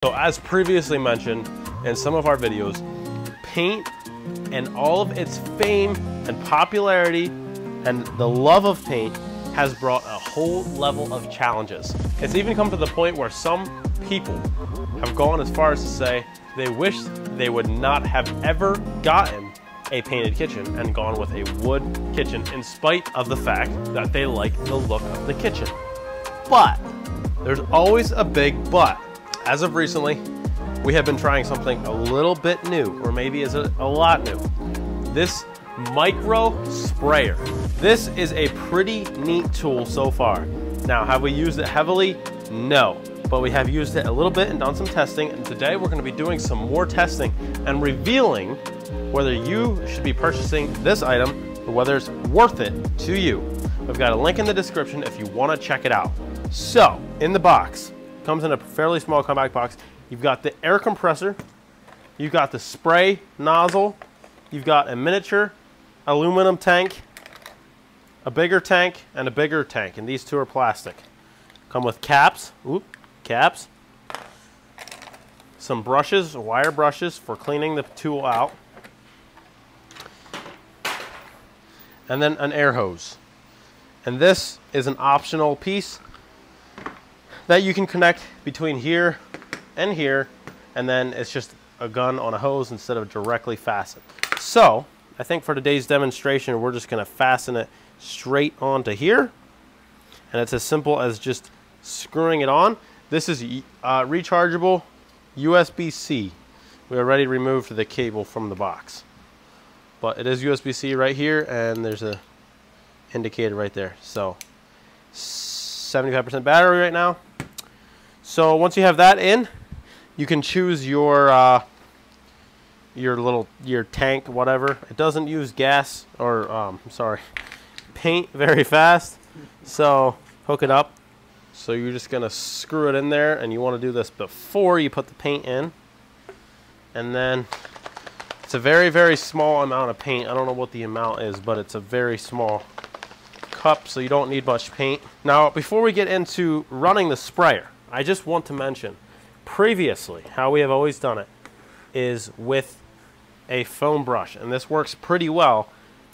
So as previously mentioned in some of our videos, paint and all of its fame and popularity and the love of paint has brought a whole level of challenges. It's even come to the point where some people have gone as far as to say they wish they would not have ever gotten a painted kitchen and gone with a wood kitchen in spite of the fact that they like the look of the kitchen. But there's always a big but. As of recently, we have been trying something a little bit new, or maybe is a lot new. This micro sprayer. This is a pretty neat tool so far. Now, have we used it heavily? No, but we have used it a little bit and done some testing, and today we're going to be doing some more testing and revealing whether you should be purchasing this item or whether it's worth it to you. I've got a link in the description if you want to check it out. So, in the box, comes in a fairly small compact box. You've got the air compressor, you've got the spray nozzle, you've got a miniature aluminum tank, a bigger tank, and a bigger tank, and these two are plastic. Come with caps, caps, some brushes, wire brushes for cleaning the tool out, and then an air hose. And this is an optional piece that you can connect between here and here, and then it's just a gun on a hose instead of directly fastened. So I think for today's demonstration, we're just going to fasten it straight onto here, and it's as simple as just screwing it on. This is rechargeable USB-C. We already removed the cable from the box, but it is USB-C right here, and there's a indicator right there. So 75% battery right now. So once you have that in, you can choose your tank, whatever. It doesn't use gas or paint very fast, so hook it up. So you're just gonna screw it in there, and you want to do this before you put the paint in. And then it's a very, very small amount of paint. I don't know what the amount is, but it's a very small cup, so you don't need much paint. Now, before we get into running the sprayer, I just want to mention previously how we have always done it is with a foam brush, and this works pretty well,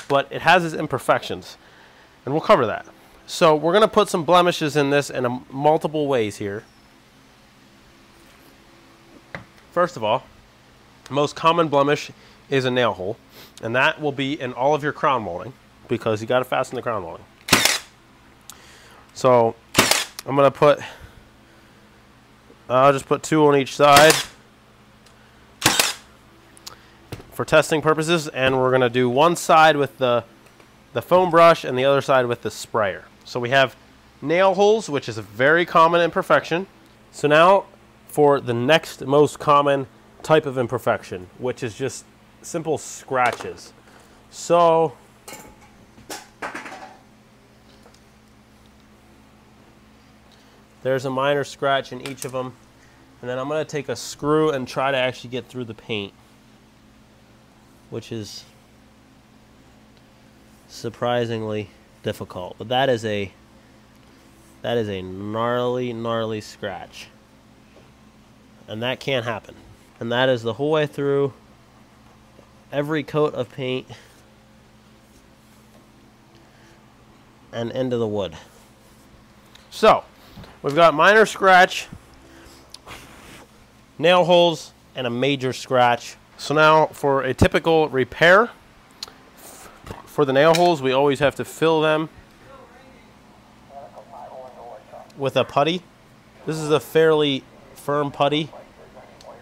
but it has its imperfections, and we'll cover that. So we're going to put some blemishes in this in multiple ways here. First of all, the most common blemish is a nail hole, and that will be in all of your crown molding because you got to fasten the crown molding. So I'm going to put, I'll just put 2 on each side for testing purposes, and we're going to do one side with the foam brush and the other side with the sprayer. So we have nail holes, which is a very common imperfection. So now for the next most common type of imperfection, which is just simple scratches. So there's a minor scratch in each of them, and then I'm going to take a screw and try to actually get through the paint, which is surprisingly difficult. But that is a gnarly scratch, and that can't happen. And that is the whole way through every coat of paint and into the wood. So we've got minor scratch, nail holes, and a major scratch. So now for a typical repair, for the nail holes, we always have to fill them with a putty. This is a fairly firm putty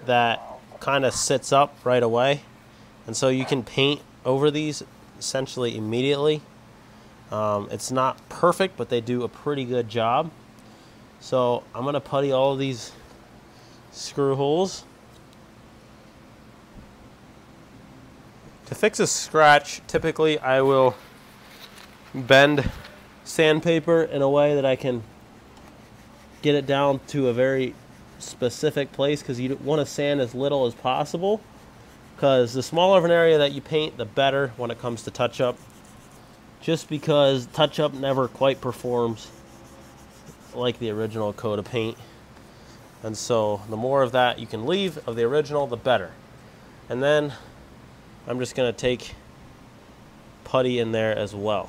that kind of sits up right away, and so you can paint over these essentially immediately. It's not perfect, but they do a pretty good job. So I'm going to putty all of these screw holes. To fix a scratch, typically I will bend sandpaper in a way that I can get it down to a very specific place, because you want to sand as little as possible, because the smaller of an area that you paint, the better when it comes to touch-up, just because touch-up never quite performs like the original coat of paint. And so the more of that you can leave of the original, the better. And then I'm just going to take putty in there as well.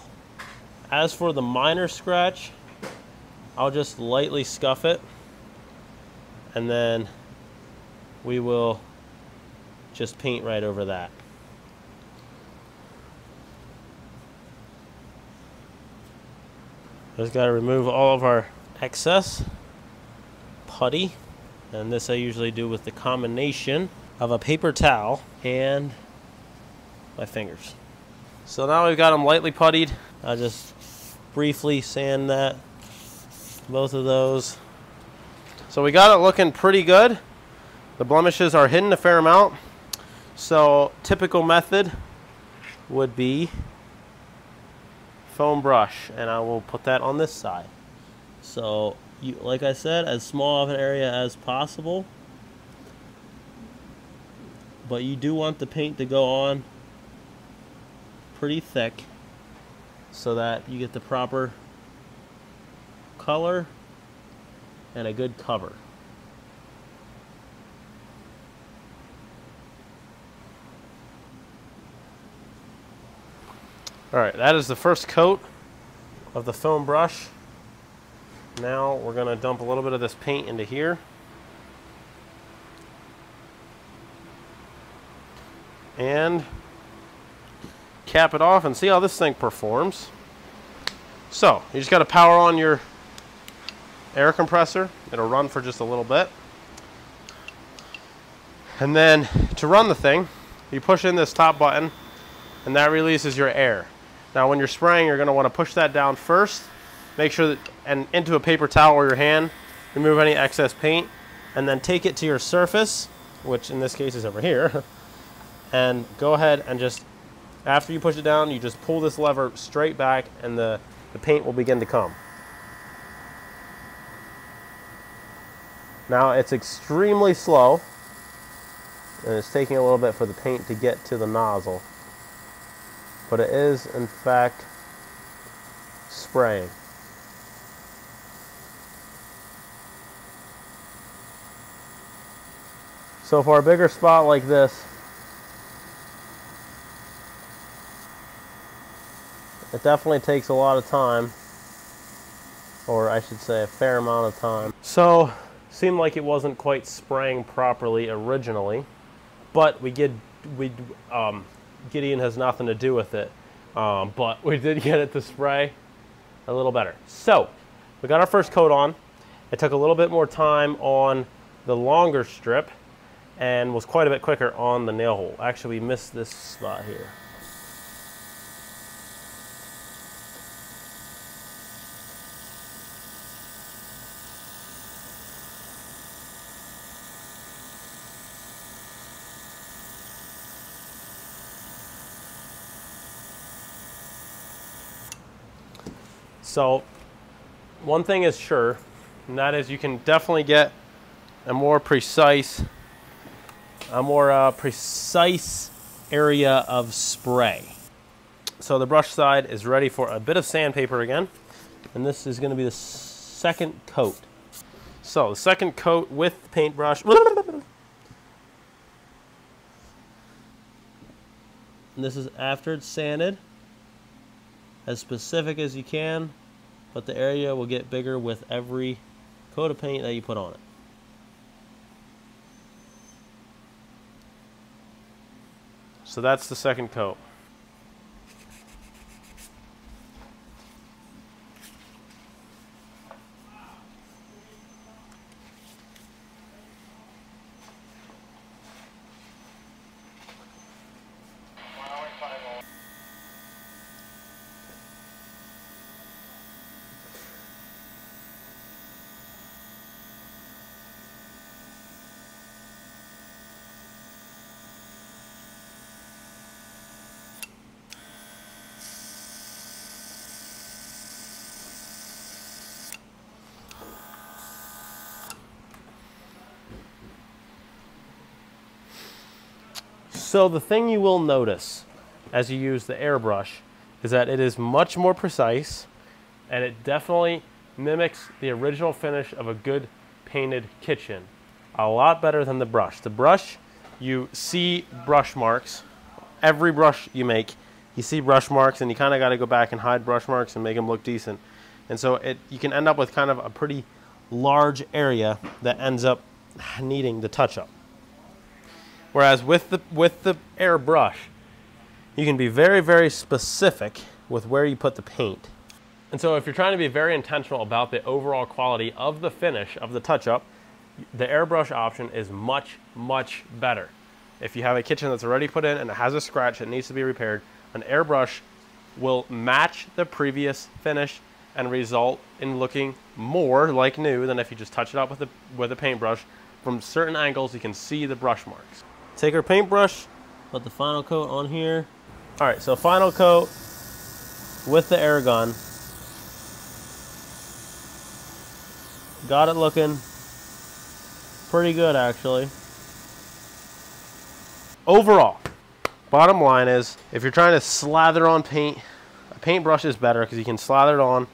As for the minor scratch, I'll just lightly scuff it, and then we will just paint right over that. Just got to remove all of our excess putty, and this I usually do with the combination of a paper towel and my fingers. So now we've got them lightly puttied. I'll just briefly sand that, both of those. So we got it looking pretty good. The blemishes are hidden a fair amount. So typical method would be foam brush, and I will put that on this side. So you, like I said, as small of an area as possible, but you do want the paint to go on pretty thick so that you get the proper color and a good cover. Alright, that is the first coat of the foam brush. Now we're going to dump a little bit of this paint into here. And cap it off and see how this thing performs. So, you just got to power on your air compressor. It'll run for just a little bit. And then to run the thing, you push in this top button and that releases your air. Now when you're spraying, you're going to want to push that down first. Make sure that, and into a paper towel or your hand, remove any excess paint, and then take it to your surface, which in this case is over here, and go ahead and just, after you push it down, you just pull this lever straight back and the paint will begin to come. Now it's extremely slow, and it's taking a little bit for the paint to get to the nozzle, but it is in fact spraying. So for a bigger spot like this, it definitely takes a lot of time, or I should say a fair amount of time. So seemed like it wasn't quite spraying properly originally, but Gideon has nothing to do with it, but we did get it to spray a little better. So we got our first coat on. It took a little bit more time on the longer strip and was quite a bit quicker on the nail hole. Actually, we missed this spot here. So one thing is sure, and that is you can definitely get a more precise area of spray. So the brush side is ready for a bit of sandpaper again, and this is going to be the second coat. So the second coat with the paintbrush. And this is after it's sanded, as specific as you can, but the area will get bigger with every coat of paint that you put on it. So that's the second coat. So the thing you will notice as you use the airbrush is that it is much more precise, and it definitely mimics the original finish of a good painted kitchen. A lot better than the brush. The brush, you see brush marks. Every brush you make, you see brush marks, and you kind of got to go back and hide brush marks and make them look decent. And so you can end up with kind of a pretty large area that ends up needing the touch-up. Whereas with the airbrush, you can be very, very specific with where you put the paint. And so if you're trying to be very intentional about the overall quality of the finish of the touch-up, the airbrush option is much, much better. If you have a kitchen that's already put in and it has a scratch that needs to be repaired, an airbrush will match the previous finish and result in looking more like new than if you just touch it up with a paintbrush. From certain angles, you can see the brush marks. Take our paintbrush, put the final coat on here. All right, so final coat with the air gun. Got it looking pretty good, actually. Overall, bottom line is, if you're trying to slather on paint, a paintbrush is better because you can slather it on.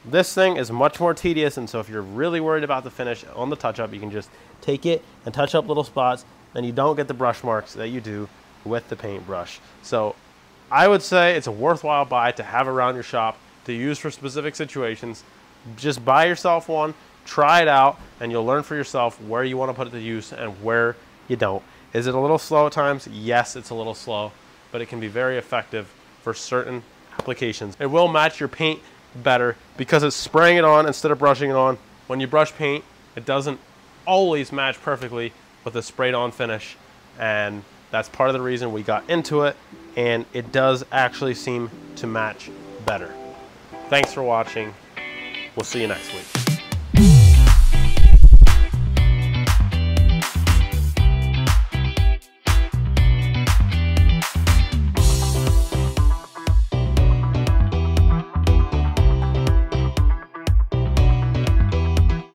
This thing is much more tedious, and so if you're really worried about the finish on the touch-up, you can just take it and touch up little spots, and you don't get the brush marks that you do with the paintbrush. So I would say it's a worthwhile buy to have around your shop to use for specific situations. Just buy yourself one, try it out, and you'll learn for yourself where you want to put it to use and where you don't. Is it a little slow at times? Yes, it's a little slow, but it can be very effective for certain applications. It will match your paint better because it's spraying it on instead of brushing it on. When you brush paint, it doesn't always match perfectly with a sprayed on finish, and that's part of the reason we got into it, and it does actually seem to match better. Thanks for watching. We'll see you next week.